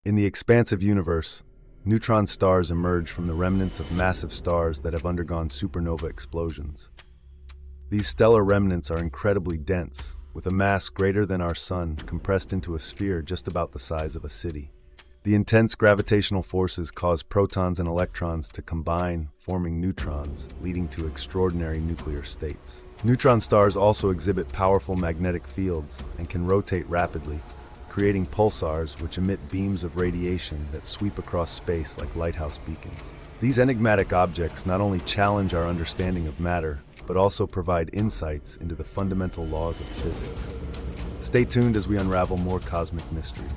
In the expansive universe, neutron stars emerge from the remnants of massive stars that have undergone supernova explosions. These stellar remnants are incredibly dense, with a mass greater than our Sun compressed into a sphere just about the size of a city. The intense gravitational forces cause protons and electrons to combine, forming neutrons, leading to extraordinary nuclear states. Neutron stars also exhibit powerful magnetic fields and can rotate rapidly, creating pulsars which emit beams of radiation that sweep across space like lighthouse beacons. These enigmatic objects not only challenge our understanding of matter, but also provide insights into the fundamental laws of physics. Stay tuned as we unravel more cosmic mysteries.